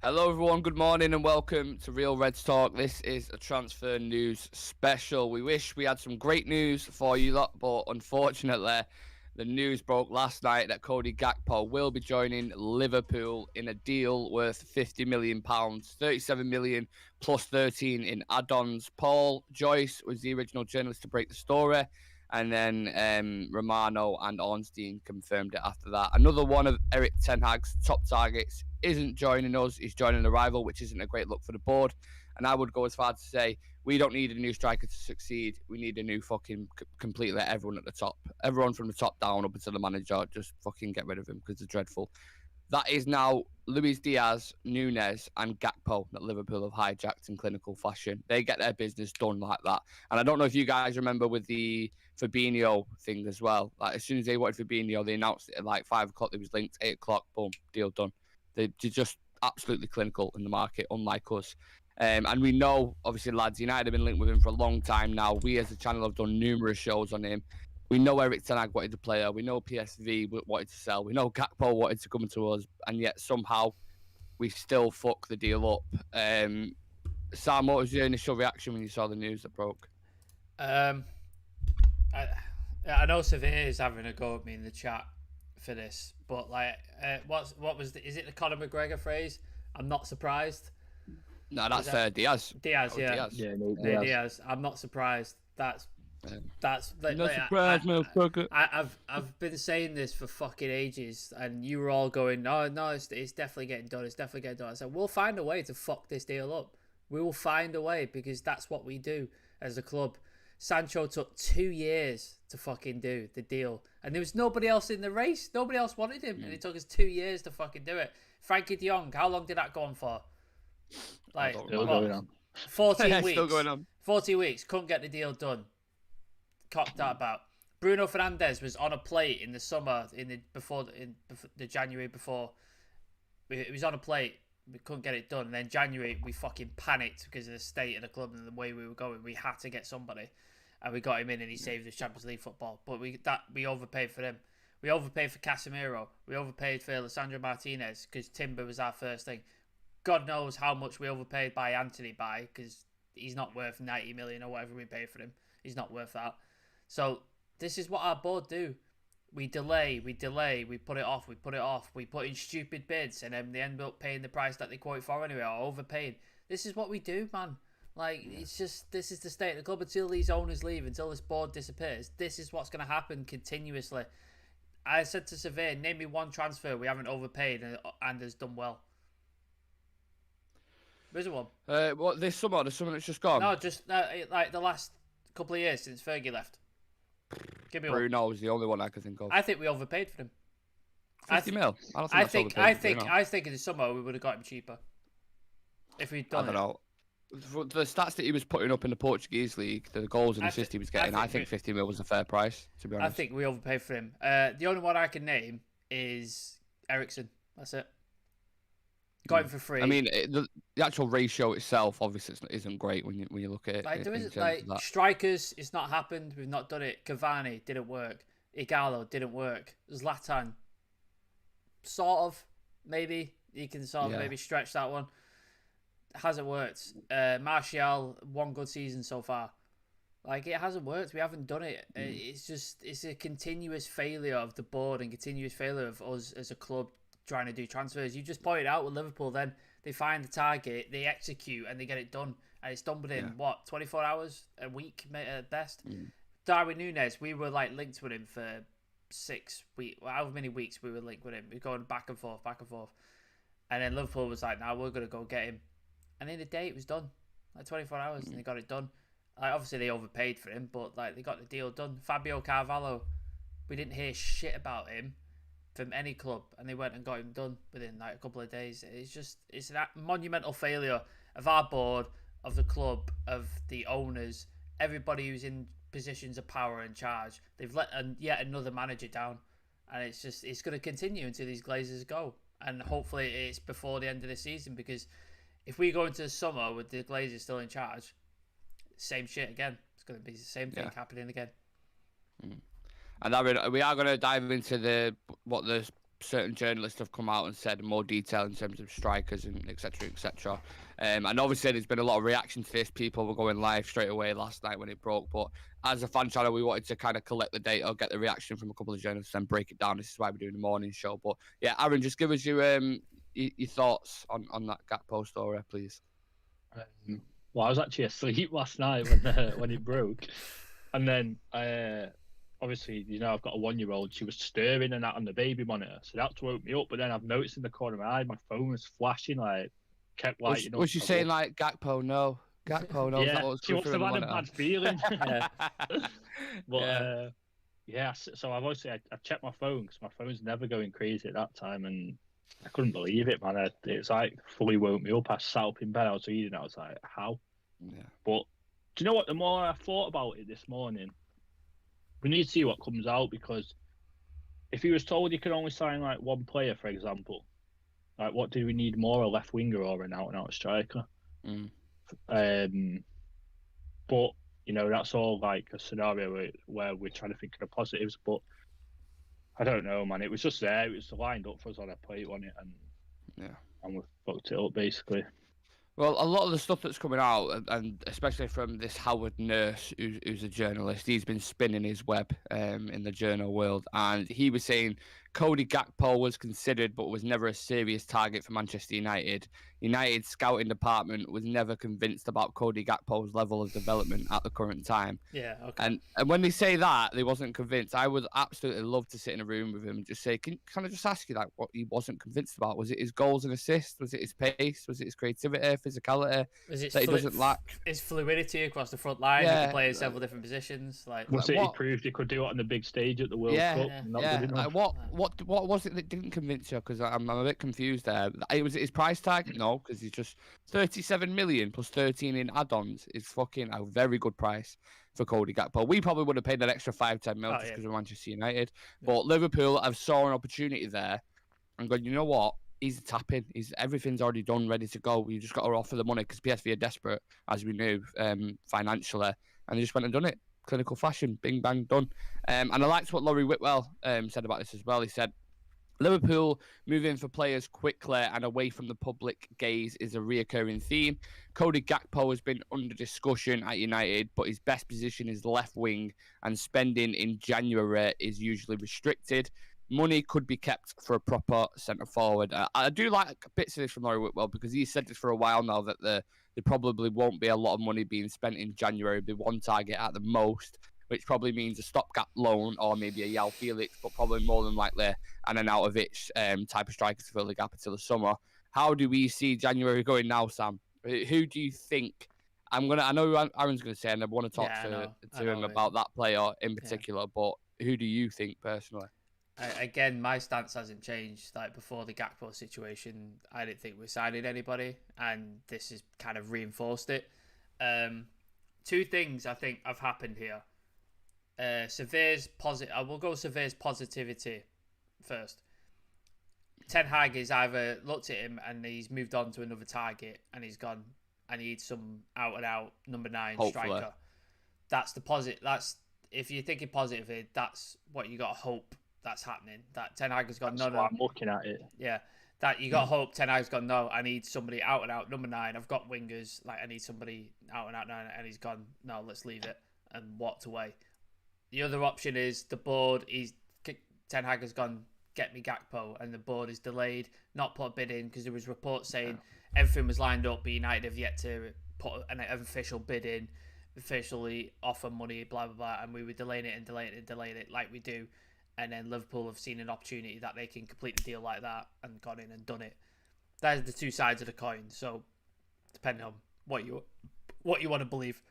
Hello everyone, good morning and welcome to Real Reds Talk. This is a transfer news special. We wish we had some great news for you lot, but unfortunately the news broke last night that Cody Gakpo will be joining Liverpool in a deal worth £50 million, 37 million plus 13 in add-ons. Paul Joyce was the original journalist to break the story, and then Romano and Ornstein confirmed it after that. Another one of Erik ten Hag's top targets isn't joining us. He's joining a rival, which isn't a great look for the board. And I would go as far to say we don't need a new striker to succeed. We need a new fucking completely everyone at the top. Everyone from the top down up until the manager, just fucking get rid of him because they're dreadful. That is now Luis Diaz, Nunes, and Gakpo that Liverpool have hijacked in clinical fashion. They get their business done like that. And I don't know if you guys remember with the Fabinho thing as well. Like, as soon as they wanted Fabinho, they announced it at like 5 o'clock. It was linked, 8 o'clock, boom, deal done. They're just absolutely clinical in the market, unlike us. And we know, obviously, lads, United have been linked with him for a long time now. We as a channel have done numerous shows on him. We know Erik ten Hag wanted to play her. We know PSV wanted to sell. We know Gakpo wanted to come to us. And yet somehow we still fuck the deal up. Sam, what was your initial reaction when you saw the news that broke? I know Severe is having a go at me in the chat for this, but like, is it the Conor McGregor phrase? I'm not surprised. No, that's Diaz. Diaz, oh, yeah. Diaz. Yeah, Diaz. I'm not surprised. That's no surprise, motherfucker. I've been saying this for fucking ages, and you were all going, no, it's definitely getting done. It's definitely getting done. I said, we'll find a way to fuck this deal up. We will find a way, because that's what we do as a club. Sancho took 2 years to fucking do the deal, and there was nobody else in the race. Nobody else wanted him, and it took us 2 years to fucking do it. Frankie de Jong, how long did that go on for? Like, going on. 14 weeks. Still going on. 40 weeks, couldn't get the deal done. Cocked that about. Bruno Fernandes was on a plate in the summer, in the January before. It was on a plate. We couldn't get it done. And then January, we fucking panicked because of the state of the club and the way we were going. We had to get somebody, and we got him in, and he saved us Champions League football. But we overpaid for him. We overpaid for Casemiro. We overpaid for Alessandro Martinez because Timber was our first thing. God knows how much we overpaid by Anthony because he's not worth 90 million or whatever we paid for him. He's not worth that. So this is what our board do. We delay, we put it off, we put in stupid bids, and then they end up paying the price that they quote for anyway, or overpaying. This is what we do, man. Like, it's just, this is the state of the club until these owners leave, until this board disappears. This is what's going to happen continuously. I said to Severe, name me one transfer we haven't overpaid and has done well. Where's the one? What, this summer? The summer that's just gone? No, just like the last couple of years since Fergie left. Give me Bruno was the only one I could think of. I think we overpaid for him. 50 mil? I think in the summer we would have got him cheaper if we'd done it. I don't know. The stats that he was putting up in the Portuguese league, the goals and assists he was getting, I think 50 mil was a fair price, to be honest. I think we overpaid for him. The only one I can name is Ericsson. That's it. Got him for free. I mean, the actual ratio itself obviously isn't great when you look at it. Like, there is strikers, it's not happened. We've not done it. Cavani didn't work. Igalo didn't work. Zlatan, sort of, maybe you can sort of maybe stretch that one. Hasn't worked. Martial, one good season so far. Like, it hasn't worked. We haven't done it. It's a continuous failure of the board and continuous failure of us as a club trying to do transfers. You just pointed out with Liverpool, then they find the target, they execute, and they get it done. And it's done within, 24 hours, a week at best? Darwin Núñez, we were like linked with him for 6 weeks, however many weeks we were linked with him. We were going back and forth. And then Liverpool was like, nah, we're going to go get him. And in a day, it was done. Like 24 hours, and they got it done. Like, obviously, they overpaid for him, but like they got the deal done. Fabio Carvalho, we didn't hear shit about him from any club, and they went and got him done within like a couple of days. It's a monumental failure of our board, of the club, of the owners, everybody who's in positions of power and charge. They've let yet another manager down, and it's going to continue until these Glazers go, and hopefully it's before the end of the season, because if we go into the summer with the Glazers still in charge, same shit again. It's going to be the same thing happening again. And we are going to dive into what the certain journalists have come out and said more detail in terms of strikers and etc. etc. And obviously there's been a lot of reaction to this. People were going live straight away last night when it broke. But as a fan channel, we wanted to kind of collect the data, get the reaction from a couple of journalists, and break it down. This is why we're doing the morning show. But yeah, Aaron, just give us your thoughts on that Gakpo story, please. Well, I was actually asleep last night when it broke, and then obviously, I've got a 1-year-old. She was stirring and that on the baby monitor, so that woke me up. But then I've noticed in the corner of my eye, my phone was flashing, like kept lighting up. Was she saying like Gakpo? No, Gakpo. No. Yeah, she must have had a bad feeling. But so I've obviously I checked my phone because my phone's never going crazy at that time, and I couldn't believe it, man. It's like fully woke me up. I sat up in bed, I was reading, I was like, how? Yeah. But do you know what? The more I thought about it this morning, we need to see what comes out, because if he was told he could only sign like one player, for example, like what do we need more, a left winger or an out-and-out striker? But that's all like a scenario where we're trying to think of the positives. But I don't know, man. It was just there. It was lined up for us on a plate, wasn't it? And we fucked it up basically. Well, a lot of the stuff that's coming out, and especially from this Howard Nurse, who's a journalist, he's been spinning his web in the journal world, and he was saying Cody Gakpo was considered but was never a serious target for Manchester United. United's scouting department was never convinced about Cody Gakpo's level of development at the current time. Yeah, okay. And when they say that, they wasn't convinced, I would absolutely love to sit in a room with him and just say, can I just ask you like what he wasn't convinced about? Was it his goals and assists? Was it his pace? Was it his creativity, physicality that he doesn't lack? His fluidity across the front line, he can play in several different positions. He proved he could do it on the big stage at the World Cup? Like, what was it that didn't convince you? Because I'm a bit confused there. Was it his price tag? No, because he's just 37 million plus 13 in add-ons is fucking a very good price for Cody Gakpo. We probably would have paid an extra 5-10 mil just because of Manchester United. But Liverpool have saw an opportunity there and gone, you know what? He's tapping. Everything's already done, ready to go. You just got to offer the money because PSV are desperate, as we knew, financially. And they just went and done it. Clinical fashion, bing, bang, done. And I liked what Laurie Whitwell said about this as well. He said, Liverpool moving for players quickly and away from the public gaze is a reoccurring theme. Cody Gakpo has been under discussion at United, but his best position is left wing, and spending in January is usually restricted. Money could be kept for a proper centre forward. I do like bits of this from Laurie Whitwell, because he said this for a while now that there probably won't be a lot of money being spent in January. It'll be one target at the most, which probably means a stopgap loan or maybe a Yao Felix, but probably more than likely an Arnautovic type of striker to fill the gap until the summer. How do we see January going now, Sam? Who do you think? I know Aaron's going to say, and I want to talk to him about that player in particular, but who do you think personally? Again, my stance hasn't changed. Like before the Gakpo situation, I didn't think we were signing anybody, and this has kind of reinforced it. Two things I think have happened here. I will go Severe's positivity first. Ten Hag has either looked at him and he's moved on to another target, and he's gone, I need some out and out number 9 striker. That's the positive. That's, if you're thinking positively, that's what you got to hope that's happening. That Ten Hag has gone, no. I'm looking at it. Yeah. That you got to hope Ten Hag's gone, no, I need somebody out and out number 9. I've got wingers, like I need somebody out and out 9, and he's gone, no, let's leave it, and walked away. The other option is the board. Ten Hag has gone, get me Gakpo, and the board is delayed, not put a bid in, because there was reports saying everything was lined up, but United have yet to put an official bid in, officially offer money, blah blah blah, and we were delaying it like we do. And then Liverpool have seen an opportunity that they can complete the deal like that and gone in and done it. There's the two sides of the coin. So depending on what you want to believe.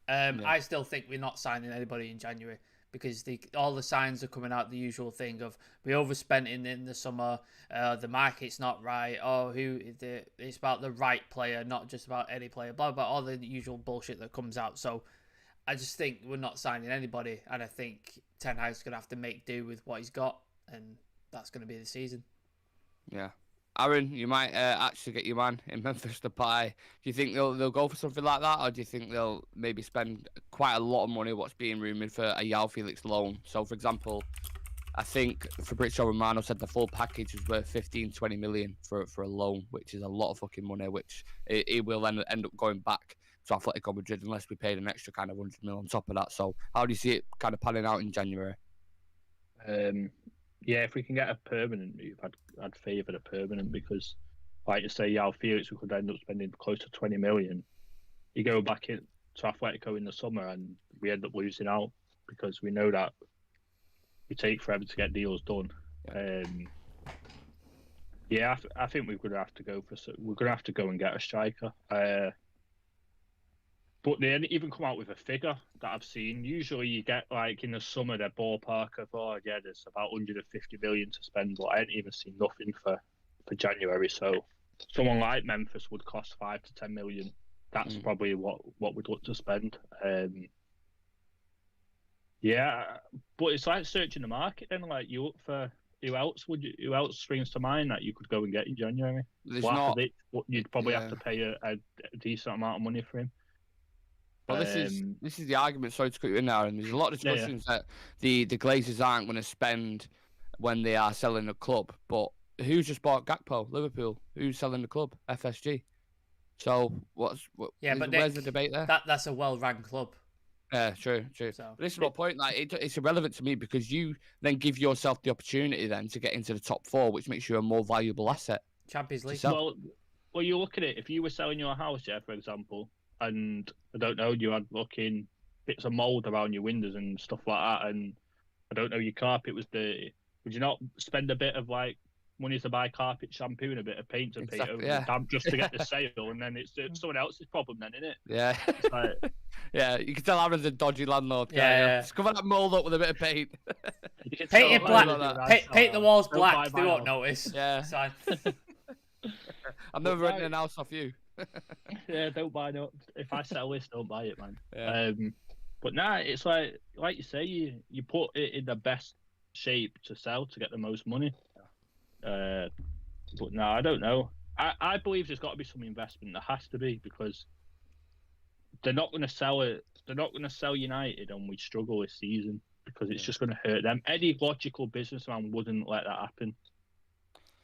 I still think we're not signing anybody in January, because all the signs are coming out, the usual thing of we overspent in the summer, the market's not right, it's about the right player, not just about any player, blah, blah, all the usual bullshit that comes out. So I just think we're not signing anybody, and I think Ten Hag's going to have to make do with what he's got, and that's going to be the season. Yeah. Aaron, you might actually get your man in Memphis to buy. Do you think they'll go for something like that, or do you think they'll maybe spend quite a lot of money, what's being rumoured, for a Yao Felix loan? So, for example, I think Fabrizio Romano said the full package was worth 15-20 million for a loan, which is a lot of fucking money, which it will then end up going back to Atletico Madrid unless we paid an extra kind of 100 mil on top of that. So how do you see it kind of panning out in January? Yeah, if we can get a permanent move, I'd favour a permanent because, like you say, Yao Felix, we could end up spending close to 20 million. You go back in to Atletico in the summer and we end up losing out because we know that we take forever to get deals done. Yeah, I think we're gonna have to go and get a striker. But they didn't even come out with a figure that I've seen. Usually you get like in the summer their ballpark of there's about 150 million to spend, but I ain't even seen nothing for January. So someone like Memphis would cost 5 to 10 million. That's probably what we'd look to spend. Yeah, but it's like searching the market then. Like you look for who else springs to mind that you could go and get in January? You'd probably have to pay a decent amount of money for him. Well, this is the argument. Sorry to cut you in there, and there's a lot of discussions that the Glazers aren't going to spend when they are selling the club. But who's just bought Gakpo? Liverpool. Who's selling the club? FSG. So where's the debate there? That's a well-run club. Yeah, true. So, but this is my point. Like, it's irrelevant to me because you then give yourself the opportunity then to get into the top 4, which makes you a more valuable asset. Champions League. Well, you look at it. If you were selling your house, for example, and I don't know, you had fucking bits of mold around your windows and stuff like that, and I don't know, your carpet was dirty. Would you not spend a bit of like money to buy carpet shampoo and a bit of paint to paint over the damp just to get the sale, and then it's someone else's problem, then, isn't it? Yeah. It's like, yeah, you can tell Aaron's a dodgy landlord. Just cover that mold up with a bit of paint. Paint it black. Paint the walls black. They won't notice. Yeah. I've never rented an house off you. Yeah, don't buy no. If I sell this, don't buy it, man. Yeah. But it's like you say, you put it in the best shape to sell to get the most money. But I don't know. I believe there's got to be some investment. There has to be, because they're not going to sell it. They're not going to sell United and we struggle this season because it's just going to hurt them. Any logical businessman wouldn't let that happen.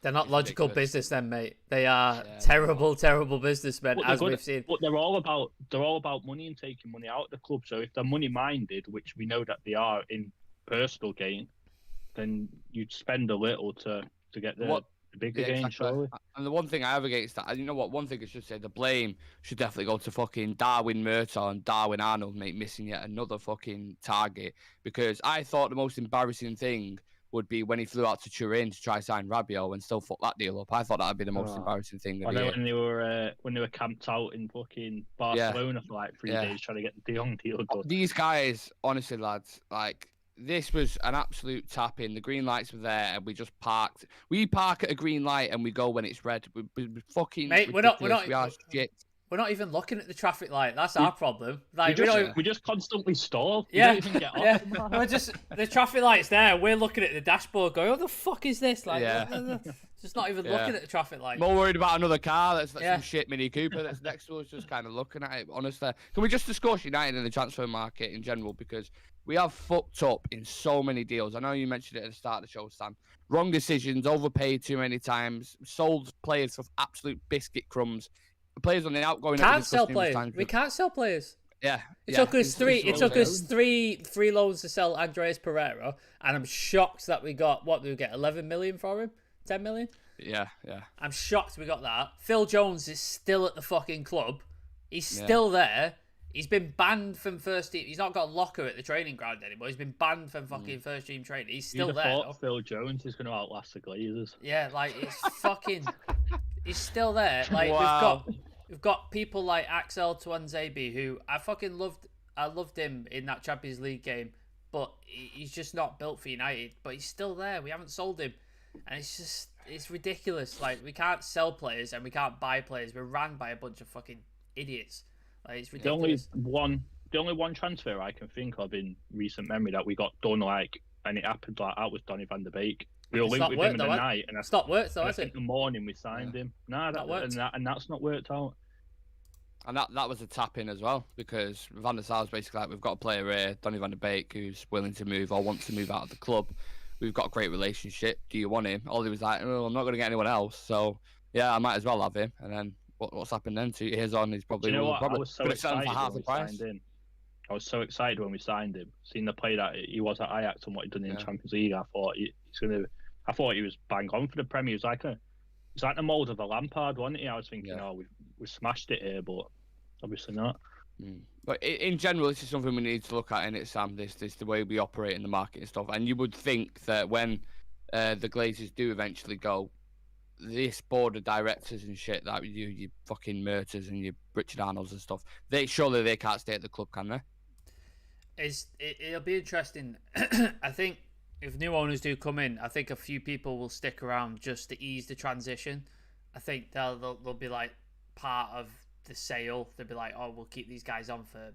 They're not logical businessmen, mate. They are terrible businessmen, as we've seen. But they're all about money and taking money out of the club. So if they're money minded, which we know that they are in personal gain, then you'd spend a little to get the bigger gain, surely. And the one thing I have against that, you know what? One thing I should say, the blame should definitely go to fucking Darwin Murtaugh and Darwin Arnold, mate, missing yet another fucking target. Because I thought the most embarrassing thing would be when he flew out to Turin to try sign Rabiot and still fuck that deal up. I thought that would be the most embarrassing thing. I know when they were camped out in fucking Barcelona for like 3 days trying to get the De Jong deal done. These guys, honestly, lads, like, this was an absolute tap in. The green lights were there, and we just parked. We park at a green light, and we go when it's red. We fucking mate. We're not even looking at the traffic light. That's our problem. Like we just constantly stall. Yeah, we don't even get off. We're just the traffic light's there. We're looking at the dashboard, going, "What the fuck is this?" Like, just not even looking at the traffic light. More worried about another car that's some shit Mini Cooper that's next to us, just kind of looking at it. Honestly, can we just discuss United in the transfer market in general, because we have fucked up in so many deals. I know you mentioned it at the start of the show, Stan. Wrong decisions, overpaid too many times, sold players for absolute biscuit crumbs. Players on the outgoing. Can't sell players. We can't sell players. Yeah. It took us three loans to sell Andreas Pereira, and I'm shocked that we got 11 million for him, 10 million. Yeah. I'm shocked we got that. Phil Jones is still at the fucking club. He's still there. He's been banned from first team. He's not got a locker at the training ground anymore. He's been banned from fucking first team training. He's still there. Thought Phil Jones is going to outlast the Glazers. Yeah, like it's fucking. He's still there. Like we've got people like Axel Tuanzebe, who I fucking loved. I loved him in that Champions League game, but he's just not built for United. But he's still there. We haven't sold him, and it's ridiculous. Like, we can't sell players and we can't buy players. We're ran by a bunch of fucking idiots. Like, it's ridiculous. The only one transfer I can think of in recent memory that we got done and it happened like that was Donny van der Beek. We were linked with him in the night, and it's not worked though, has it? In the morning we signed him. No, that's not worked out. And that was a tap in as well, because Van der Sar's basically like, we've got a player here, Donny van der Beek, who's willing to move or wants to move out of the club. we've got a great relationship. Do you want him? Ollie was like, oh, I'm not going to get anyone else. So, yeah, I might as well have him. And then what's happened then? 2 years on, he's probably, Do you know what? probably I was so going to sell him for excited half when the we price. signed him. I was so excited when we signed him, seeing the play that he was at Ajax and what he'd done in the Champions League. I thought I thought he was bang on for the Premier. He was like the mould of a Lampard, wasn't he? I was thinking, we smashed it here, but obviously not. But in general, this is something we need to look at in it, Sam. This the way we operate in the market and stuff. And you would think that when the Glazers do eventually go, this board of directors and shit, that you fucking Merters and your Richard Arnolds and stuff, surely they can't stay at the club, can they? It'll be interesting. I think if new owners do come in, I think a few people will stick around just to ease the transition. I think they'll be like part of the sale. They'll be like, oh, we'll keep these guys on for,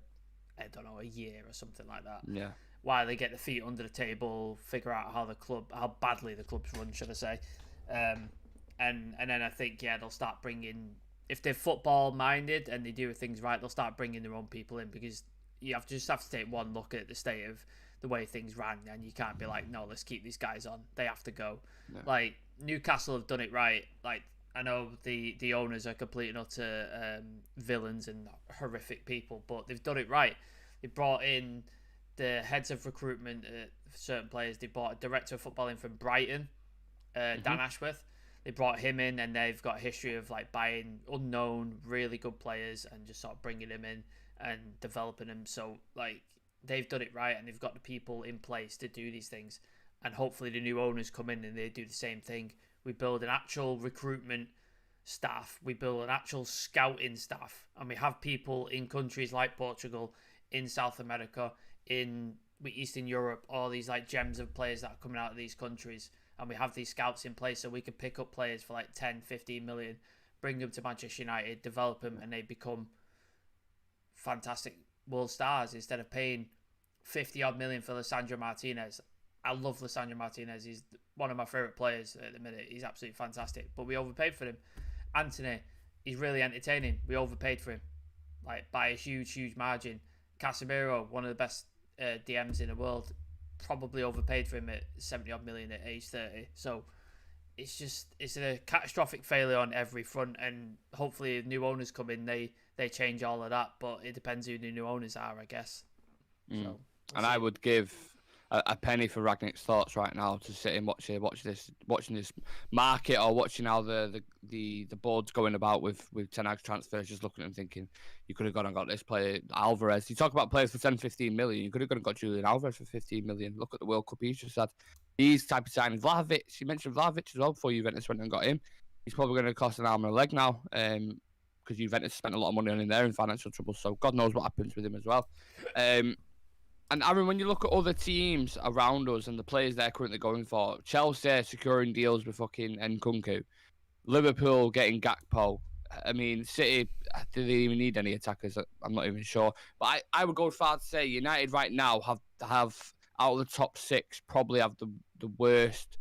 I don't know, a year or something like that. Yeah. While they get their feet under the table, figure out how badly the club's run, should I say. And then I think, they'll start bringing, if they're football minded and they do things right, they'll start bringing their own people in, because you just have to take one look at the state of the way things ran, and you can't be like, no, let's keep these guys on. They have to go. No. Like, Newcastle have done it right. Like, I know the owners are complete and utter villains and horrific people, but they've done it right. They brought in the heads of recruitment for certain players. They brought a director of football in from Brighton, Dan Ashworth. They brought him in, and they've got a history of like buying unknown, really good players and just sort of bringing them in and developing them. So like, they've done it right, and they've got the people in place to do these things. And hopefully the new owners come in and they do the same thing. We build an actual recruitment staff. We build an actual scouting staff. And we have people in countries like Portugal, in South America, in Eastern Europe, all these like gems of players that are coming out of these countries. And we have these scouts in place so we can pick up players for like 10, 15 million, bring them to Manchester United, develop them, and they become fantastic world stars instead of paying 50 odd million for Lisandro Martinez. I love Lisandro Martinez. He's one of my favourite players at the minute. He's absolutely fantastic. But we overpaid for him. Anthony, he's really entertaining. We overpaid for him, like by a huge, huge margin. Casemiro, one of the best DMs in the world, probably overpaid for him at 70 odd million at age 30. So it's a catastrophic failure on every front, and hopefully if new owners come in, they change all of that. But it depends who the new owners are, I guess. So, I would give a penny for Ragnick's thoughts right now to sit and watching this market, or watching how the board's going about with Ten Hag's transfers, just looking at them thinking, you could have gone and got this player, Alvarez. You talk about players for 10, 15 million. You could have gone and got Julian Alvarez for 15 million. Look at the World Cup he's just had. These type of signings. Vlahovic, you mentioned Vlahovic as well before Juventus went and got him. He's probably going to cost an arm and a leg now, because Juventus spent a lot of money on him there in financial trouble. So God knows what happens with him as well. And Aaron, when you look at other teams around us and the players they're currently going for, Chelsea securing deals with fucking Nkunku, Liverpool getting Gakpo. I mean, City, do they even need any attackers? I'm not even sure. But I would go far to say United right now have out of the top six, probably have the worst.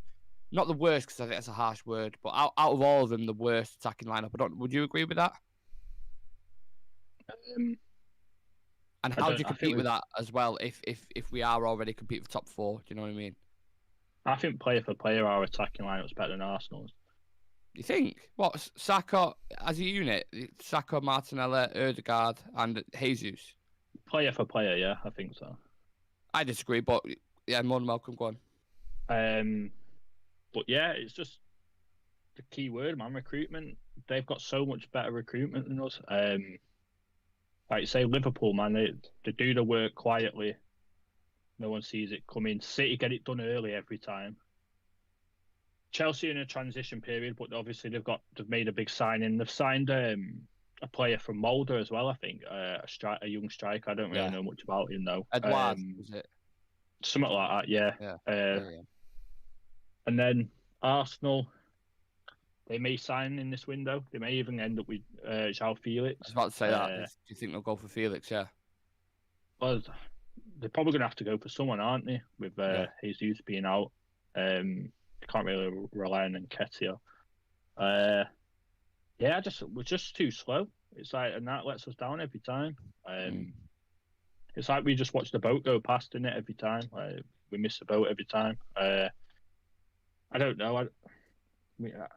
Not the worst, because I think that's a harsh word, but out of all of them, the worst attacking lineup. Would you agree with that? And how do you compete with that as well if we are already competing for top four? Do you know what I mean? I think player for player, our attacking lineup's better than Arsenal's. You think? What, Saka as a unit? Saka, Martinelli, Ødegaard and Jesus? Player for player, yeah, I think so. I disagree, but yeah, more than welcome, go on. But yeah, it's just the key word, man, recruitment. They've got so much better recruitment than us. Like say Liverpool, man, they do the work quietly. No one sees it coming. City get it done early every time. Chelsea in a transition period, but obviously they've made a big signing. They've signed a player from Molde as well, I think, a young striker. I don't really know much about him though. Edouard, was it? Something like that, yeah. Yeah. And then Arsenal, they may sign in this window. They may even end up with João Felix. I was about to say that. Do you think they'll go for Felix? Yeah. Well, they're probably going to have to go for someone, aren't they? With Jesus being out. They can't really rely on Nketiah. We're just too slow. It's like, and that lets us down every time. It's like we just watch the boat go past in it every time. We miss the boat every time. I don't know.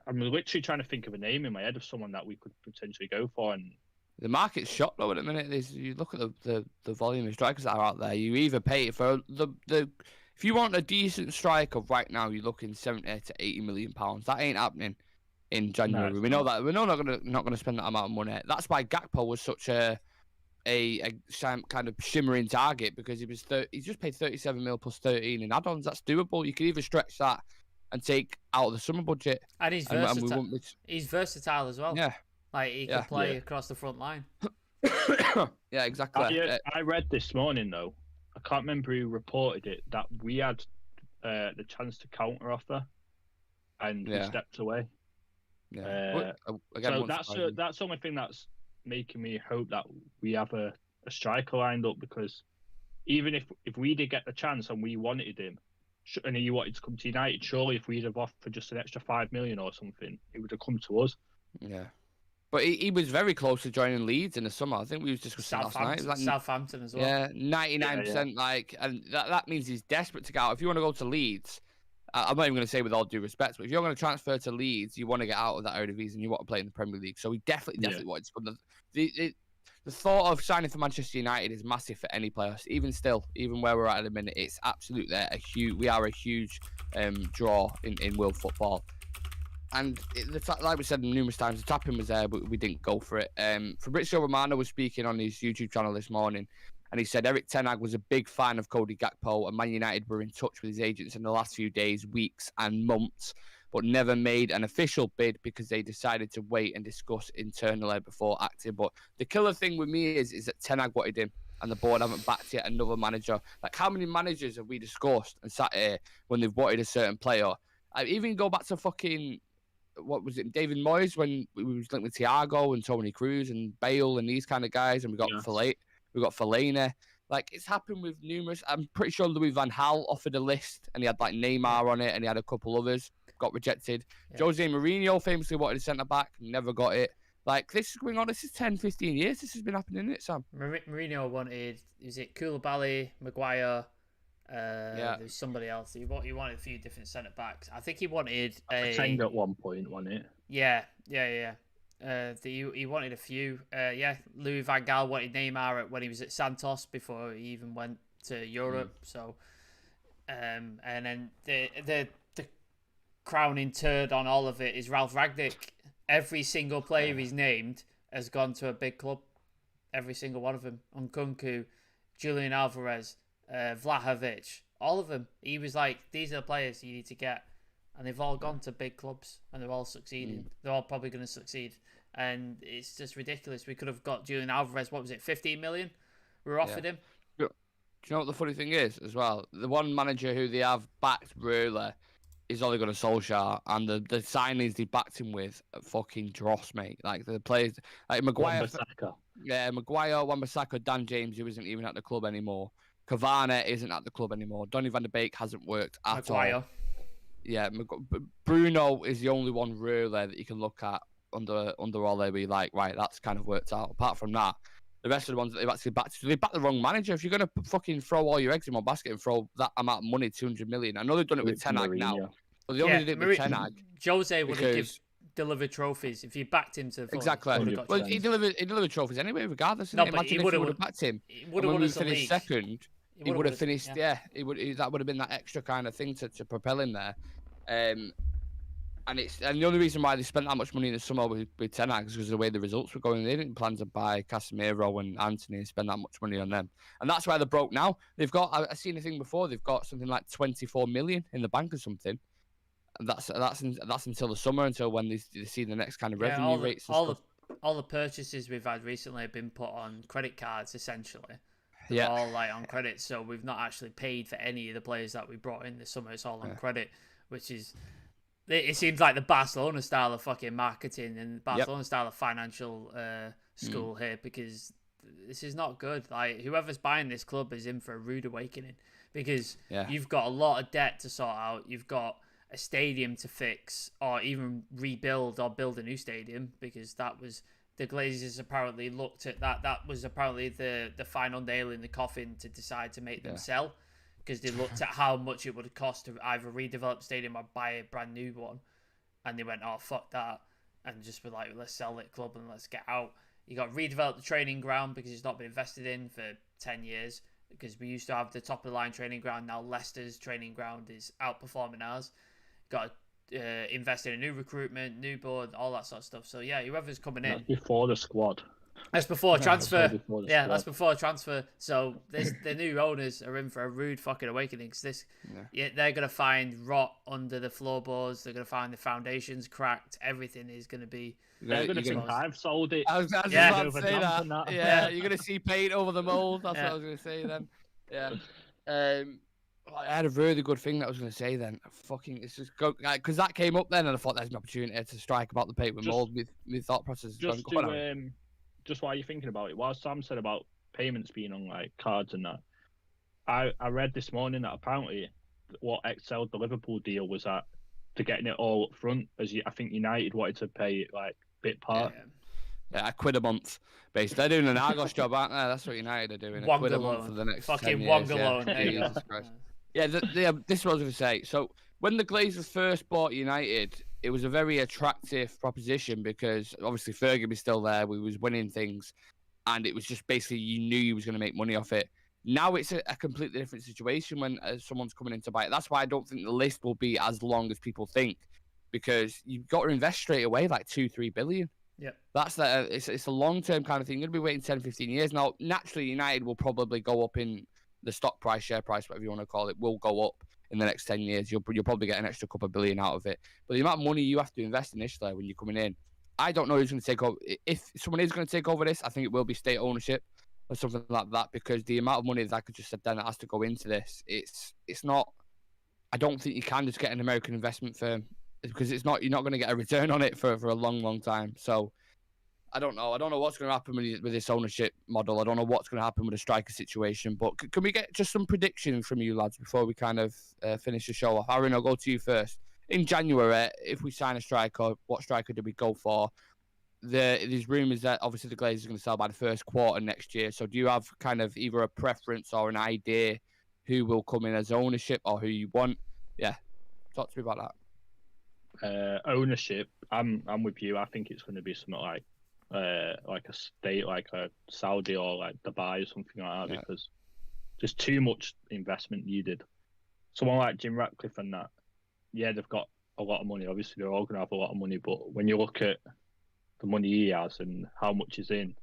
I'm literally trying to think of a name in my head of someone that we could potentially go for, and the market's shot though at the minute. You look at the volume of strikers that are out there. You either pay it for the if you want a decent striker right now, you're looking 70 to 80 million pounds. That ain't happening in January. No, We know that. We're not gonna spend that amount of money. That's why Gakpo was such a kind of shimmering target, because he just paid 37 mil plus 13 in add-ons. That's doable. You can either stretch that and take out of the summer budget. And he's versatile. He's versatile as well. Yeah. Like, he can play across the front line. Yeah, exactly. I read this morning, though, I can't remember who reported it, that we had the chance to counter offer, and we stepped away. Yeah. So that's the only thing that's making me hope that we have a striker lined up, because even if we did get the chance and we wanted him, and he wanted to come to United, surely if we'd have offered just an extra 5 million or something, it would have come to us. Yeah. But he was very close to joining Leeds in the summer. I think we was discussing last night. It was like, Southampton as well. Yeah, 99%. Like, and that means he's desperate to get out. If you want to go to Leeds, I'm not even going to say with all due respect, but if you're going to transfer to Leeds, you want to get out of that Eredivisie and you want to play in the Premier League. So he definitely wanted to. But the thought of signing for Manchester United is massive for any player. Even where we're at the minute, it's absolutely we are a huge draw in world football. And like we said numerous times, the tapping was there, but we didn't go for it. Fabrizio Romano was speaking on his YouTube channel this morning, and he said Erik ten Hag was a big fan of Cody Gakpo, and Man United were in touch with his agents in the last few days, weeks, and months, but never made an official bid because they decided to wait and discuss internally before acting. But the killer thing with me is that ten Hag wanted him, and the board haven't backed yet another manager. Like, how many managers have we discussed and sat here when they've wanted a certain player? I even go back to fucking, what was it, David Moyes, when we was linked with Thiago and Toni Kroos and Bale and these kind of guys, and we got Fellaini. Like, it's happened with numerous. I'm pretty sure Louis van Gaal offered a list, and he had like Neymar on it, and he had a couple others, got rejected. Yeah. Jose Mourinho famously wanted a centre back, never got it. Like, this is going on. This is 10, 15 years. This has been happening, isn't it, Sam? Mourinho wanted, is it Koulibaly, Maguire? There's somebody else. He wanted a few different centre backs. I think he wanted Pretend at one point, wasn't it? Yeah. He wanted a few. Louis van Gaal wanted Neymar when he was at Santos before he even went to Europe. So, and then the crowning turd on all of it is Ralf Rangnick. Every single player he's named has gone to a big club. Every single one of them. Nkunku, Julian Alvarez, Vlahovic, all of them. He was like, these are the players you need to get, and they've all gone to big clubs and they're all succeeding. They're all probably going to succeed, and it's just ridiculous. We could have got Julian Alvarez, what was it, 15 million we were offered him. Do you know what the funny thing is as well? The one manager who they have backed really is Ole Gunnar Solskjaer, and the signings they backed him with are fucking dross, mate. Like, the players like Maguire, Wan-Bissaka, Dan James, who isn't even at the club anymore. Cavani isn't at the club anymore. Donny van de Beek hasn't worked at all. Yeah, Bruno is the only one really that you can look at under all there, be like, right, that's kind of worked out. Apart from that, the rest of the ones that they've actually backed, they backed the wrong manager. If you're going to fucking throw all your eggs in one basket and throw that amount of money, 200 million, I know they've done it with Ten Hag now, but they only did it with Ten Hag. Jose would have delivered trophies if you backed him to the full. Exactly. Well, he delivered trophies anyway, regardless. No, but he would have backed him. Would have finished second. He would have finished. Yeah, that would have been that extra kind of thing to propel him there. And the only reason why they spent that much money in the summer with Ten Hag is because of the way the results were going. They didn't plan to buy Casemiro and Anthony and spend that much money on them, and that's why they're broke now. They've got, I've seen a thing before, they've got something like 24 million in the bank or something. And that's until the summer, until when they see the next kind of revenue rates. And all the purchases we've had recently have been put on credit cards, essentially. They're all like on credit, so we've not actually paid for any of the players that we brought in this summer. It's all on credit, which is, it seems like the Barcelona style of fucking marketing and Barcelona style of financial school here, because this is not good. Like, whoever's buying this club is in for a rude awakening, because you've got a lot of debt to sort out. You've got a stadium to fix, or even rebuild or build a new stadium, because that was, the Glazers apparently looked at that. That was apparently the final nail in the coffin to decide to make them sell, because they looked at how much it would cost to either redevelop the stadium or buy a brand new one, and they went, "Oh fuck that," and just were like, "Let's sell the club and let's get out." You got to redevelop the training ground because it's not been invested in for 10 years. Because we used to have the top of the line training ground. Now Leicester's training ground is outperforming ours. Got to invest in a new recruitment, new board, all that sort of stuff. So yeah, whoever's coming in. That's before the squad. That's before transfer. That's before transfer. So the new owners are in for a rude fucking awakening. Cause they're gonna find rot under the floorboards. They're gonna find the foundations cracked. Everything is gonna be. They're gonna think I've sold it. I was just about to say that. Yeah, you're gonna see paint over the mold. That's what I was gonna say then. Yeah. I had a really good thing that I was going to say then. It's just because that came up then, and I thought there's an opportunity to strike about the paint with mold. My thought process. Just while you're thinking about it, while Sam said about payments being on like cards and that, I read this morning that apparently what excelled the Liverpool deal was that to getting it all up front, I think United wanted to pay it like bit part. Yeah, £1 a month. Basically, they're doing an Argos job, aren't they? That's what United are doing. £1 a month for the next fucking 10 years. Jesus Christ. Yeah, this is what I was going to say. So when the Glazers first bought United, it was a very attractive proposition because obviously Fergie was still there. We was winning things, and it was just basically you knew you was going to make money off it. Now it's a completely different situation when someone's coming in to buy it. That's why I don't think the list will be as long as people think, because you've got to invest straight away like 2-3 billion. Yeah, that's it's a long-term kind of thing. You're going to be waiting 10-15 years. Now, naturally, United will probably go up in the stock price, share price, whatever you want to call it, will go up in the next 10 years. You'll probably get an extra couple of billion out of it. But the amount of money you have to invest initially when you're coming in, I don't know who's going to take over. If someone is going to take over this, I think it will be state ownership or something like that, because the amount of money that I could just said then that has to go into this, it's not. I don't think you can just get an American investment firm, because you're not going to get a return on it for a long time. So I don't know. I don't know what's going to happen with this ownership model. I don't know what's going to happen with the striker situation. But can we get just some predictions from you lads before we kind of finish the show off? Aaron, I'll go to you first. In January, if we sign a striker, what striker do we go for? There's rumours that obviously the Glazers are going to sell by the first quarter next year. So do you have kind of either a preference or an idea who will come in as ownership or who you want? Yeah, talk to me about that. Ownership, I'm with you. I think it's going to be something like a state, like a Saudi or like Dubai or something like that, because there's too much investment needed. Someone like Jim Ratcliffe and that, they've got a lot of money. Obviously, they're all going to have a lot of money, but when you look at the money he has and how much is in,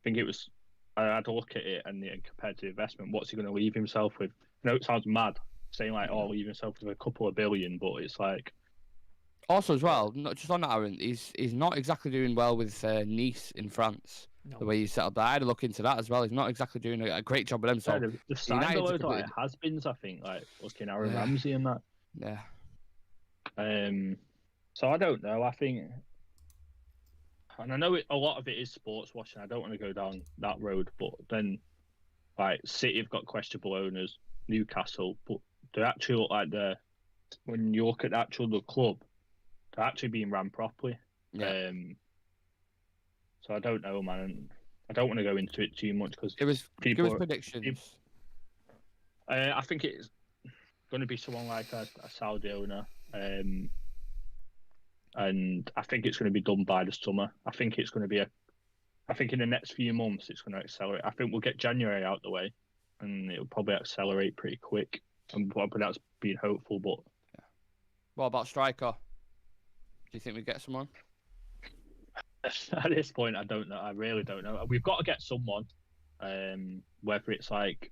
I had to look at it and compared to the investment, what's he going to leave himself with? I know it sounds mad saying like, leave himself with a couple of billion, but it's like. Also, as well, not just on that, Aaron, he's not exactly doing well with Nice in France. No. The way he's set up there, I had to look into that as well. He's not exactly doing a great job with them. So they've signed a load of has-beens, I think, like looking Aaron Ramsey and that. Yeah. So I don't know. I think, and I know a lot of it is sports washing. I don't want to go down that road, but then, like City have got questionable owners, Newcastle, but they actually look like when you look at the club, they're actually being run properly. Yeah. So I don't know, man. I don't want to go into it too much because give us predictions. I think it's going to be someone like a Saudi owner, and I think it's going to be done by the summer. I think it's going to be I think in the next few months it's going to accelerate. I think we'll get January out the way, and it'll probably accelerate pretty quick. And probably that's being hopeful, but. What about striker? Do you think we get someone? At this point, I don't know. I really don't know. We've got to get someone, whether it's like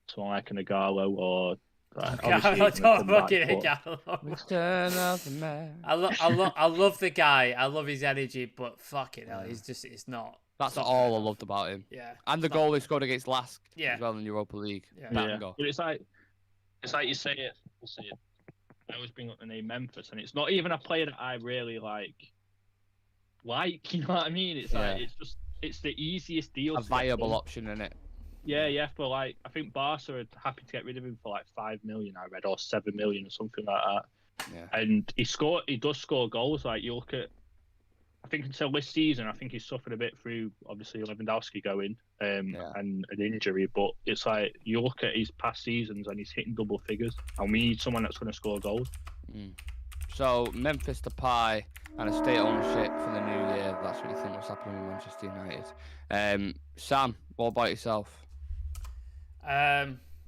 someone like an Igalo or. I love the guy. I love his energy, but fucking hell, it's not. That's all I loved about him. Yeah. And the goal he scored against Lask as well in Europa League. Yeah. But it's like you say it. I always bring up the name Memphis, and it's not even a player that I really like. You know what I mean? It's like it's the easiest deal. A viable option, isn't it? Yeah. For like, I think Barca are happy to get rid of him for like 5 million. I read, or 7 million, or something like that. Yeah. And he does score goals. Like you look at I think until this season, I think he's suffered a bit through obviously Lewandowski going and an injury. But it's like you look at his past seasons and he's hitting double figures, and we need someone that's going to score goals. So Memphis Depay and a state ownership for the new year. That's what you think was happening with Manchester United. Sam, what about yourself?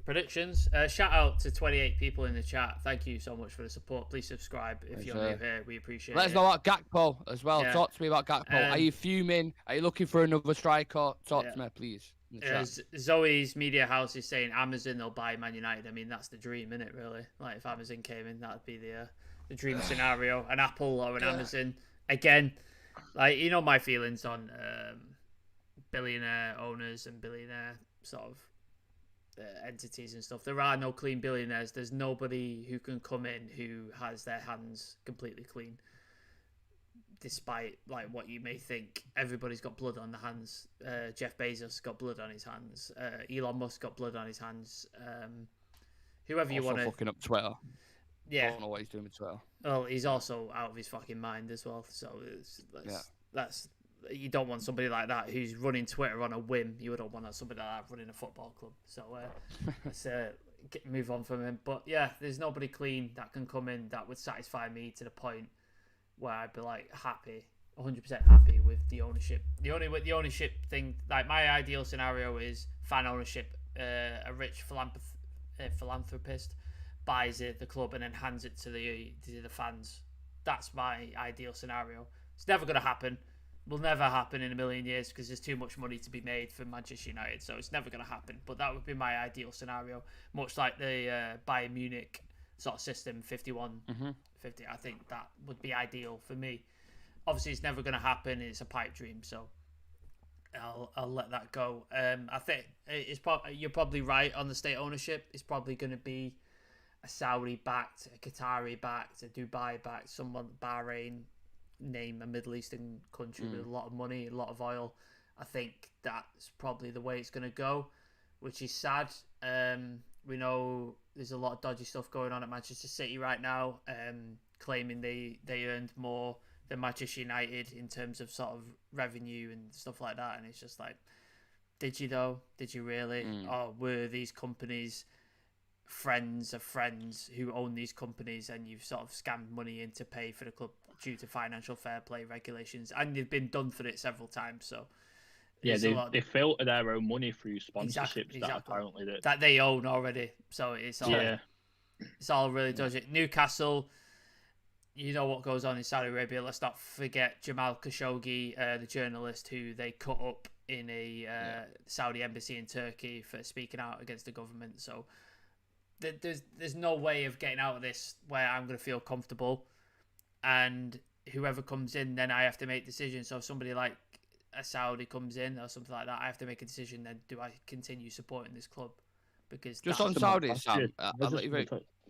Predictions. Shout out to 28 people in the chat. Thank you so much for the support. Please subscribe if you're new here. We appreciate it. Let us know about Gakpo as well. Yeah. Talk to me about Gakpo. Are you fuming? Are you looking for another striker? Talk to me, please. Zoe's media house is saying Amazon, they'll buy Man United. I mean, that's the dream, isn't it, really? Like, if Amazon came in, that would be the dream scenario. An Apple or an Amazon. Again, like, you know my feelings on billionaire owners and billionaire sort of entities and stuff. There are no clean billionaires. There's nobody who can come in who has their hands completely clean, despite like what you may think. Everybody's got blood on the hands. Jeff Bezos got blood on his hands. Elon Musk got blood on his hands. Whoever you want to fucking up Twitter. Yeah, I don't know what he's doing with Twitter. Well, he's also out of his fucking mind as well. So that's you don't want somebody like that who's running Twitter on a whim. You don't want somebody like that running a football club. So let's move on from him. But yeah, there's nobody clean that can come in that would satisfy me to the point where I'd be like happy, 100% happy with the ownership. The ownership thing, like my ideal scenario is fan ownership. A rich philanthropist buys the club and then hands it to the fans. That's my ideal scenario. It's never going to happen. Will never happen in a million years because there's too much money to be made for Manchester United. So it's never going to happen. But that would be my ideal scenario, much like the Bayern Munich sort of system, 51, 50. I think that would be ideal for me. Obviously, it's never going to happen. It's a pipe dream. So I'll let that go. I think you're probably right on the state ownership. It's probably going to be a Saudi-backed, a Qatari-backed, a Dubai-backed, someone, Bahrain, name a Middle Eastern country with a lot of money, a lot of oil. I think that's probably the way it's going to go, which is sad. We know there's a lot of dodgy stuff going on at Manchester City right now, claiming they earned more than Manchester United in terms of sort of revenue and stuff like that. And it's just like, did you though? Did you really? Or were these companies friends of friends who own these companies and you've sort of scammed money in to pay for the club due to financial fair play regulations? And they've been done for it several times. So yeah, they filter their own money through sponsorships exactly. that apparently that they own already. So it's all really dodgy. Newcastle, you know what goes on in Saudi Arabia. Let's not forget Jamal Khashoggi, the journalist who they cut up in a Saudi embassy in Turkey for speaking out against the government. So there's no way of getting out of this where I'm going to feel comfortable, and whoever comes in, then I have to make decisions. So if somebody like a Saudi comes in or something like that, I have to make a decision. Then do I continue supporting this club? Because just on Saudi, Sam,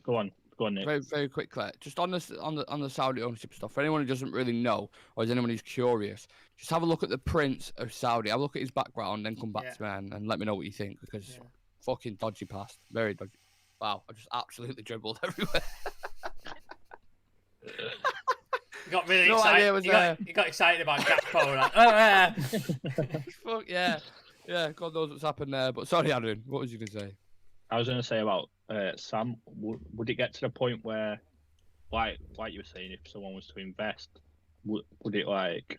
go on, Nick. Very, very quickly, just on the Saudi ownership stuff. For anyone who doesn't really know, or is anyone who's curious, just have a look at the Prince of Saudi. Have a look at his background, then come back to me and let me know what you think, because fucking dodgy past, very dodgy. Wow, I just absolutely dribbled everywhere. You got really excited. You got excited about Gakpo. Like, Fuck yeah. God knows what's happened there. But sorry, Aaron, what was you going to say? I was going to say about Sam. Would it get to the point where, like you were saying, if someone was to invest, would it like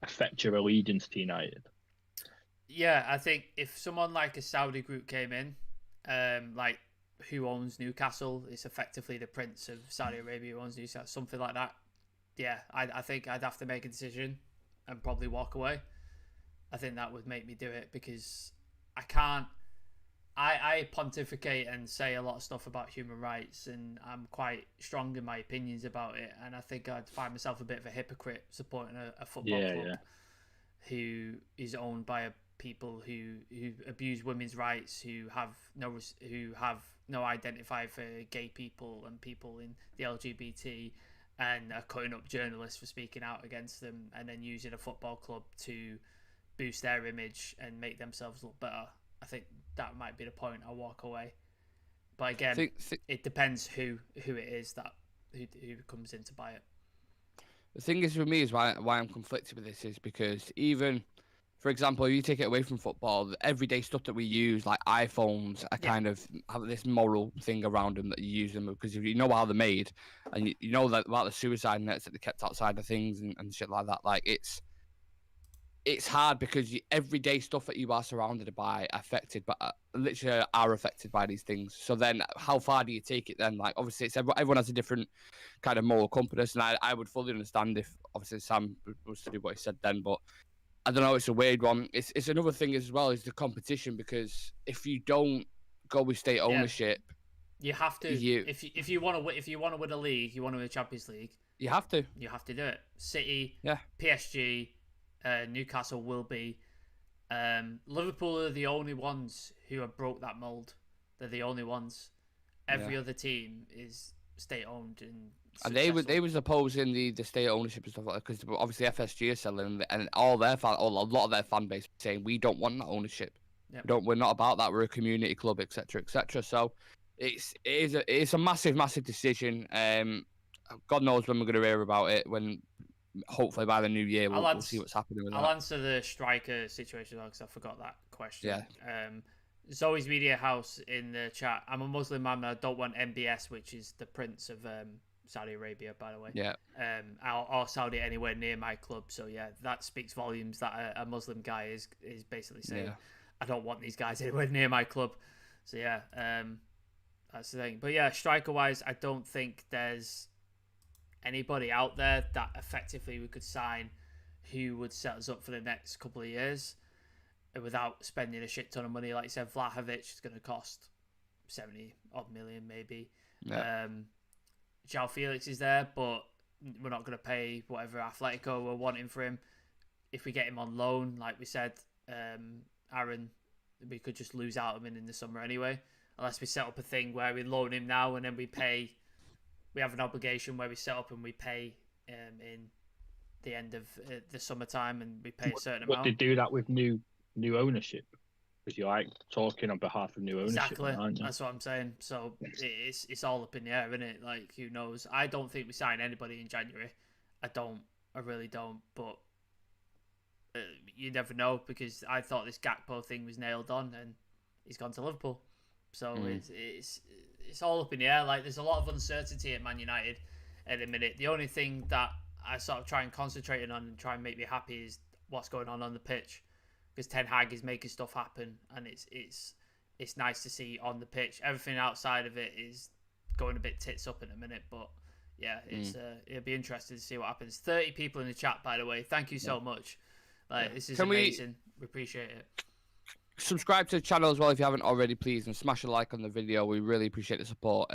affect your allegiance to United? Yeah, I think if someone like a Saudi group came in, like who owns Newcastle, it's effectively the Prince of Saudi Arabia who owns Newcastle, something like that. Yeah, I think I'd have to make a decision and probably walk away. I think that would make me do it because I can't. I pontificate and say a lot of stuff about human rights, and I'm quite strong in my opinions about it. And I think I'd find myself a bit of a hypocrite supporting a football club who is owned by people who abuse women's rights, who have no identify for gay people and people in the LGBT, and are cutting up journalists for speaking out against them, and then using a football club to boost their image and make themselves look better. I think that might be the point. I'll walk away. But again, it depends who it is who comes in to buy it. the thing is with me is why I'm conflicted with this is because even, for example, if you take it away from football, the everyday stuff that we use, like iPhones, are kind of have this moral thing around them that you use them because if you know how they're made and you know that about the suicide nets that they kept outside of things and shit like that, like it's hard because everyday stuff that you are surrounded by, literally are affected by these things. So then, how far do you take it? Then, like obviously, everyone has a different kind of moral compass, and I would fully understand if obviously Sam was to do what he said then, but I don't know. It's a weird one. It's another thing as well is the competition because if you don't go with state ownership, you have to. If you want to win a league, you want to win a Champions League, you have to do it. City, PSG. Newcastle will be. Liverpool are the only ones who have broke that mold. They're the only ones. Every other team is state owned and they was opposing the state ownership and stuff like that because obviously FSG are selling and all their a lot of their fan base saying we don't want that ownership. Yep. We're not about that. We're a community club, etc., etc. So it's a massive decision. God knows when we're going to hear about it when. Hopefully by the new year we'll see what's happening with that. I'll answer the striker situation because I forgot that question. Yeah. Zoe's Media House in the chat. I'm a Muslim man, and I don't want MBS, which is the Prince of Saudi Arabia, by the way. Yeah. Or Saudi anywhere near my club. So yeah, that speaks volumes that a Muslim guy is basically saying, I don't want these guys anywhere near my club. So yeah, that's the thing. But yeah, striker wise, I don't think there's anybody out there that effectively we could sign who would set us up for the next couple of years without spending a shit ton of money. Like you said, Vlahovic is going to cost 70 odd million maybe. Yeah. João Felix is there, but we're not going to pay whatever Atletico were wanting for him. If we get him on loan, like we said, Aaron, we could just lose out on him in the summer anyway, unless we set up a thing where we loan him now and then we pay. We have an obligation where we set up and we pay in the end of the summertime and we pay a certain amount. But they do that with new ownership because you're like talking on behalf of new ownership. Exactly, that's what I'm saying. So it's all up in the air, isn't it? Like who knows? I don't think we sign anybody in January. I really don't. But you never know because I thought this Gakpo thing was nailed on and he's gone to Liverpool. So it's all up in the air. Like there's a lot of uncertainty at Man United at the minute. The only thing that I sort of try and concentrate on and try and make me happy is what's going on the pitch, because Ten Hag is making stuff happen, and it's nice to see on the pitch. Everything outside of it is going a bit tits up in a minute, but yeah, it'll be interesting to see what happens. 30 people in the chat, by the way. Thank you so much. Like this is amazing. We appreciate it. Subscribe to the channel as well if you haven't already, please, and smash a like on the video. We really appreciate the support.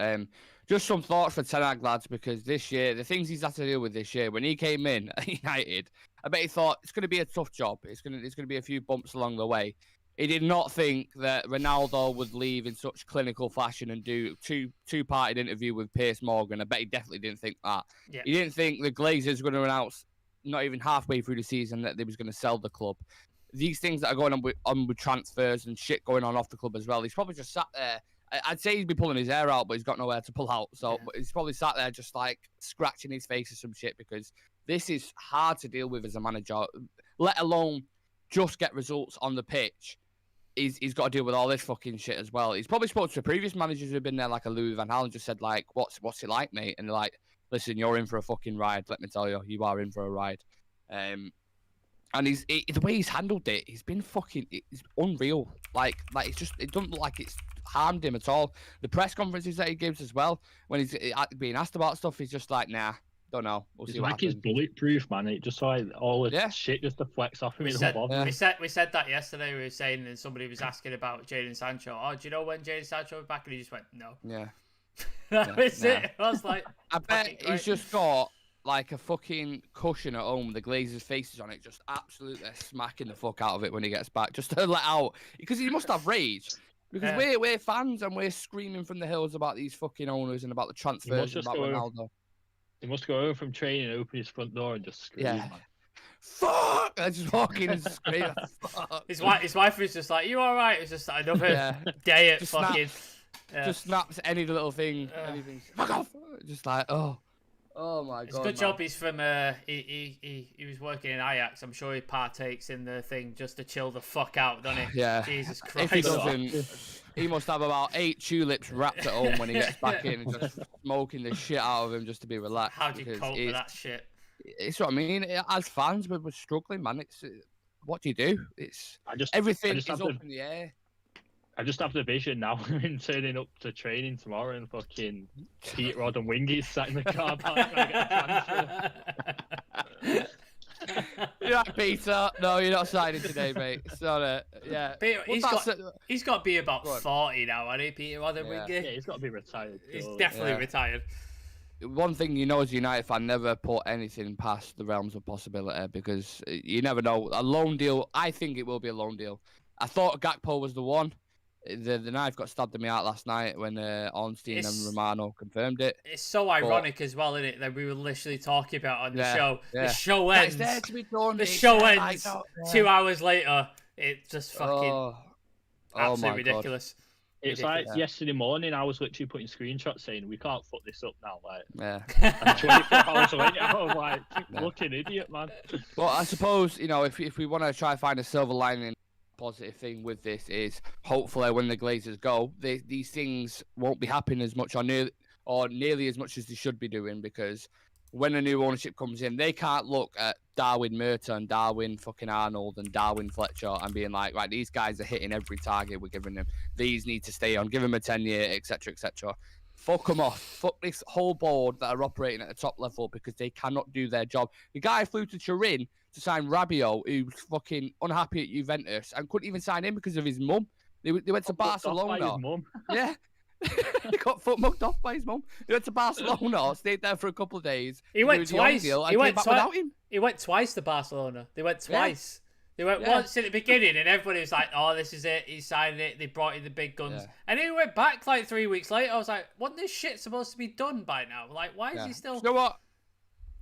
Just some thoughts for Ten Hag, lads, because this year, the things he's had to deal with this year, when he came in at United, I bet he thought it's going to be a tough job. It's going to be a few bumps along the way. He did not think that Ronaldo would leave in such clinical fashion and do two-parted interview with Piers Morgan. I bet he definitely didn't think that. Yeah. He didn't think the Glazers were going to announce not even halfway through the season that they was going to sell the club. These things that are going on with transfers and shit going on off the club as well. He's probably just sat there. I'd say he'd be pulling his hair out, but he's got nowhere to pull out. So he's probably sat there just like scratching his face or some shit, because this is hard to deal with as a manager, let alone just get results on the pitch. He's got to deal with all this fucking shit as well. He's probably spoke to previous managers who've been there, like a Louis van Gaal, and just said like, what's it like, mate? And they're like, listen, you're in for a fucking ride. Let me tell you, you are in for a ride. And the way he's handled it, he's been it's unreal. Like it doesn't look like it's harmed him at all. The press conferences that he gives as well, when he's being asked about stuff, he's just like, nah, don't know. We'll see what happens. He's bulletproof, man. It just like all the shit just deflects off him. We said that yesterday. We were saying, and somebody was asking about Jadon Sancho. Oh, do you know when Jadon Sancho was back? And he just went, no. Yeah. That was it. I was like, I bet he's just got like a fucking cushion at home with the Glazers' faces on it, just absolutely smacking the fuck out of it when he gets back, just to let out, because he must have rage. Because we're fans and we're screaming from the hills about these fucking owners and about the transfers and about Ronaldo. He must go home from training, open his front door and just scream. Yeah. Fuck! I just walk in and scream. Fuck. His wife was just like, "You all right?" It's just another day at just fucking. Just snaps any little thing. Anything. Fuck off! Just like, oh. Oh my god. It's a good job he's from he was working in Ajax. I'm sure he partakes in the thing just to chill the fuck out, doesn't he? Yeah. Jesus If Christ. he doesn't, he must have about 8 tulips wrapped at home when he gets back in and just smoking the shit out of him just to be relaxed. How do you cope with that shit? It's what I mean. As fans, we're struggling, man. It's what do you do? Everything is up in the air. I just have the vision now in turning up to training tomorrow and fucking Pete Rod and Wingy sat in the car park trying to get a transfer. Yeah, Peter. No, you're not signing today, mate. Sorry. Yeah. Peter, he's got to be about 40 now, hasn't he, Peter Rod and Wingy? Yeah, he's got to be retired. He's definitely retired. One thing you know as a United fan, never put anything past the realms of possibility because you never know. A loan deal, I think it will be a loan deal. I thought Gakpo was the one. The knife got stabbed in my heart last night when Ornstein and Romano confirmed it. It's so ironic as well, isn't it, that we were literally talking about on the show. Yeah. The show ends. It's there to be done. The show ends 2 hours later. It just fucking absolutely ridiculous. It's like yesterday morning, I was literally putting screenshots saying, we can't fuck this up now. Like, yeah. And 24 hours later, I was like, fucking idiot, man. Well, I suppose, if we want to try and find a silver lining, positive thing with this is hopefully when the Glazers go, these things won't be happening as much or nearly as much as they should be doing, because when a new ownership comes in, they can't look at Darwin Merton, Darwin fucking Arnold and Darwin Fletcher and being like, right, these guys are hitting every target we're giving them. These need to stay on. Give them a 10-year, etc., etc. Fuck them off. Fuck this whole board that are operating at the top level because they cannot do their job. The guy flew to Turin to sign Rabiot, who's fucking unhappy at Juventus and couldn't even sign him because of his mum. They went to Barcelona. Yeah. He got foot mugged off by his mum. He went to Barcelona, stayed there for a couple of days. He went twice. He went twice to Barcelona. They went twice. Yeah. They went once at the beginning, and everybody was like, "Oh, this is it. He's signing it." They brought in the big guns, and then he went back like 3 weeks later. I was like, "Wasn't this shit supposed to be done by now? Like, why is he still?" You know what?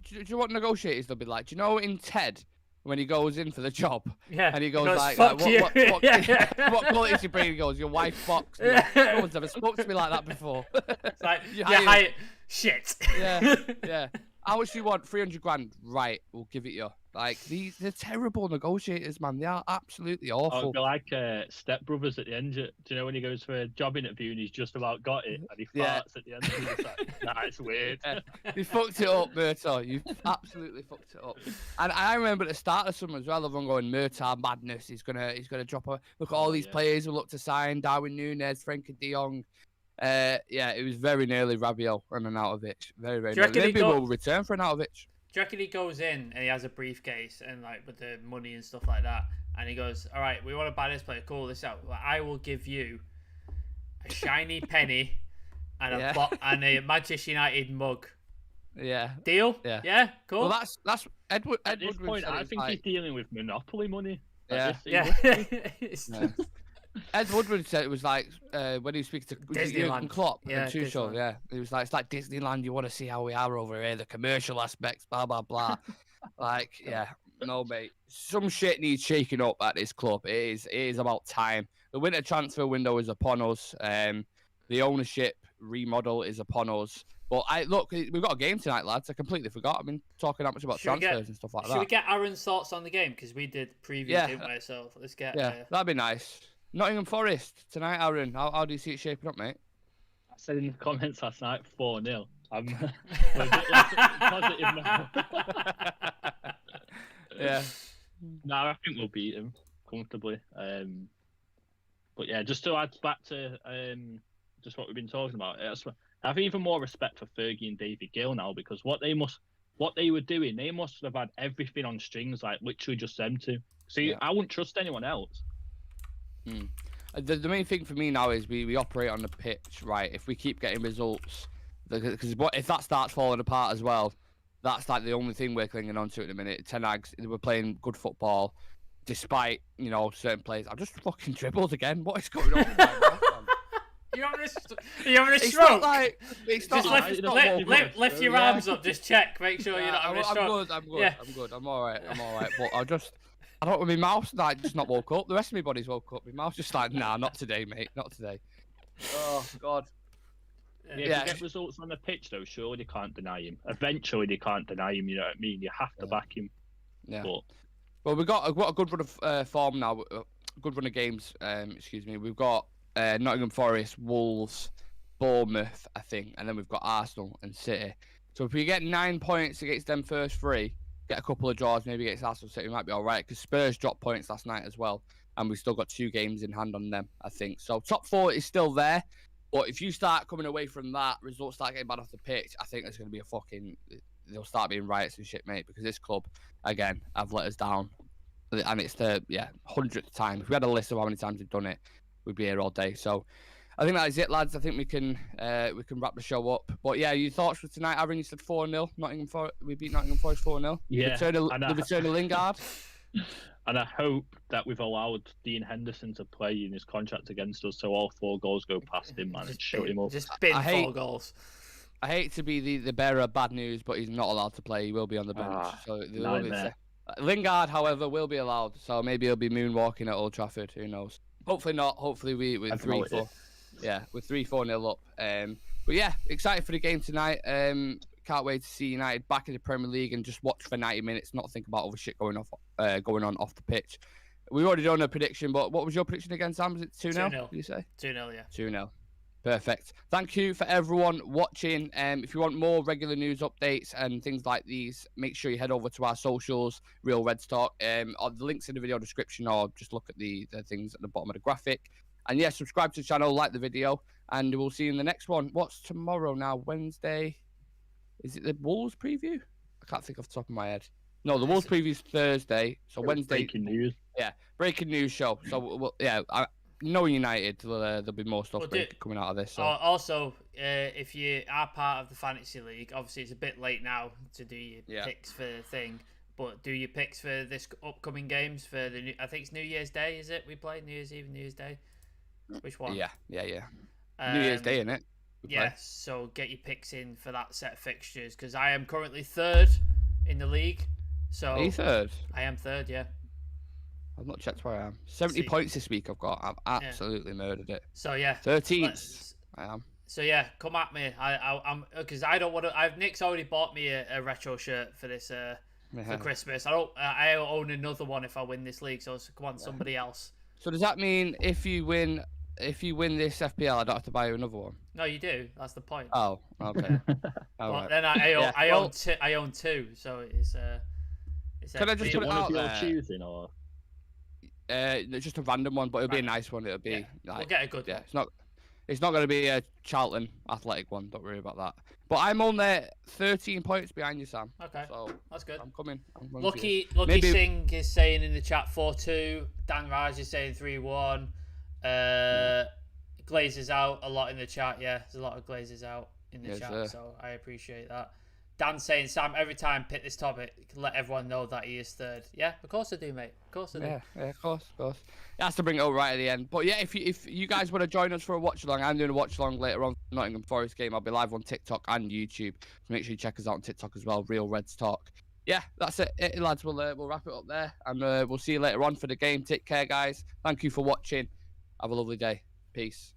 Do you know what negotiators they'll be like? Do you know in Ted when he goes in for the job? Yeah. And he goes like "Fuck you." what qualities you bring? He goes, "Your wife boxed me." No one's ever spoke to me like that before. It's like, you hired shit. Yeah. How much do you want? 300 grand. Right, we'll give it you. Like, they're terrible negotiators, man. They are absolutely awful. They're like Step Brothers at the end. Do you know when he goes for a job interview and he's just about got it and he farts at the end? And he's like, nah, it's weird. Yeah. You fucked it up, Murtaugh. You absolutely fucked it up. And I remember at the start of summer as well, everyone going, Murtaugh madness. He's gonna drop a look at all these players who look to sign. Darwin Núñez, Frenkie de Jong. It was very nearly Rabiot and Arnautovic. Very, very nearly. Maybe we'll return for Arnautovic. Do you reckon he goes in and he has a briefcase and like with the money and stuff like that, and he goes, "All right, we want to buy this player. Cool, this out. Well, I will give you a shiny penny and a Manchester United mug. Yeah. Deal? Yeah. Cool. Well, that's Edward. At this point, I think he's dealing with monopoly money. Yeah. Ed Woodward said it was like when he was speaking to Jurgen Klopp and Tuchel. Yeah, it was like, it's like Disneyland. You want to see how we are over here, the commercial aspects, blah blah blah. Like, no mate, some shit needs shaking up at this club. It is about time. The winter transfer window is upon us. The ownership remodel is upon us. But we've got a game tonight, lads. I completely forgot. I've been talking that much about transfers and stuff like that. Should we get Aaron's thoughts on the game because we did preview, didn't we? So let's get. Yeah, that'd be nice. Nottingham Forest tonight, Aaron. How do you see it shaping up, mate? I said in the comments last night 4-0. I'm a bit less positive now. Yeah. No, I think we'll beat him comfortably. But yeah, just to add back to just what we've been talking about, I have even more respect for Fergie and David Gill now, because what they were doing, they must have had everything on strings, like literally just them two. See, I wouldn't trust anyone else. The main thing for me now is we operate on the pitch, right? If we keep getting results, because if that starts falling apart as well, that's like the only thing we're clinging on to at the minute. Ten Hags, we're playing good football, despite certain players. I've just fucking dribbled again. What is going on? You're having a stroke. It's not like, lift your arms up. Just check. Make sure you're not having a stroke. I'm good. I'm all right. But I don't know, my mouth's just not woke up. The rest of my body's woke up. My mouth's just like, nah, not today, mate. Not today. Oh, God. If you get results on the pitch, though, surely they can't deny him. Eventually, they can't deny him. You know what I mean? You have to back him. Yeah. But... Well, we've got a good run of form now. Good run of games. Excuse me. We've got Nottingham Forest, Wolves, Bournemouth, I think, and then we've got Arsenal and City. So if we get 9 points against them first three, get a couple of draws, maybe against Arsenal City, we might be all right. Because Spurs dropped points last night as well, and we've still got 2 games in hand on them, I think. So top 4 is still there. But if you start coming away from that, results start getting bad off the pitch, I think there's going to be there'll start being riots and shit, mate, because this club, again, have let us down. And it's the 100th time. If we had a list of how many times we've done it, we'd be here all day. So I think that is it, lads. I think we can wrap the show up. But yeah, your thoughts for tonight? Aaron, you said 4-0. We beat Nottingham Forest 4-0. Yeah. The return of Lingard. And I hope that we've allowed Dean Henderson to play in his contract against us, so all 4 goals go past him, man, and shut him up. Just bin 4 goals. I hate to be the bearer of bad news, but he's not allowed to play. He will be on the bench. Lingard, however, will be allowed. So maybe he'll be moonwalking at Old Trafford. Who knows? Hopefully not. Hopefully we're 3-4. Yeah, we're 3-4-0 up. But yeah, excited for the game tonight. Can't wait to see United back in the Premier League and just watch for 90 minutes, not think about other shit going on off the pitch. We've already done a prediction, but what was your prediction again, Sam? Was it 2-0? 2-0. Did you say? 2-0, yeah. 2-0. Perfect. Thank you for everyone watching. If you want more regular news updates and things like these, make sure you head over to our socials, Real Reds Talk. The links in the video description, or just look at the things at the bottom of the graphic. And yeah, subscribe to the channel, like the video, and we'll see you in the next one. What's tomorrow now? Wednesday? Is it the Wolves preview? I can't think off the top of my head. No, the Wolves preview is Thursday. So Wednesday. Breaking news. Yeah, breaking news show. So knowing United, there'll be more stuff coming out of this. So. Also, if you are part of the fantasy league, obviously it's a bit late now to do your picks for the thing. But do your picks for this upcoming games for I think it's New Year's Day, is it? We play New Year's Eve, New Year's Day. Which one? Yeah. New Year's Day, innit? Yes, so get your picks in for that set of fixtures, because I am currently 3rd in the league. So are you 3rd? I am 3rd, yeah. I've not checked where I am. 70 points this week I've got. I've absolutely murdered it. So yeah. 13th. I am. So yeah, come at me. I'm because I don't want to. Nick's already bought me a retro shirt for this for Christmas. I own another one if I win this league. So come on, somebody else. So does that mean if you win this FPL, I don't have to buy you another one? No, you do. That's the point. Oh, okay. Right. Then I own 2. So it's can I just put it out there? Choosing or? Just a random one, but it'll be a nice one. It'll be like, we'll get a good one. It's not going to be a Charlton Athletic one. Don't worry about that. But I'm only 13 points behind you, Sam. Okay, so that's good. I'm coming. Lucky Singh is saying in the chat 4-2. Dan Raj is saying 3-1. Glazers out a lot in the chat. Yeah, there's a lot of Glazers out in the chat, so I appreciate that. Dan's saying, Sam, every time pick this topic, let everyone know that he is 3rd. Yeah, of course I do, mate. Of course I do. Yeah, of course. It has to bring it up right at the end. But yeah, if you guys want to join us for a watch along, I'm doing a watch along later on for the Nottingham Forest game. I'll be live on TikTok and YouTube. So make sure you check us out on TikTok as well. Real Reds Talk. Yeah, that's it, lads. We'll wrap it up there, and we'll see you later on for the game. Take care, guys. Thank you for watching. Have a lovely day. Peace.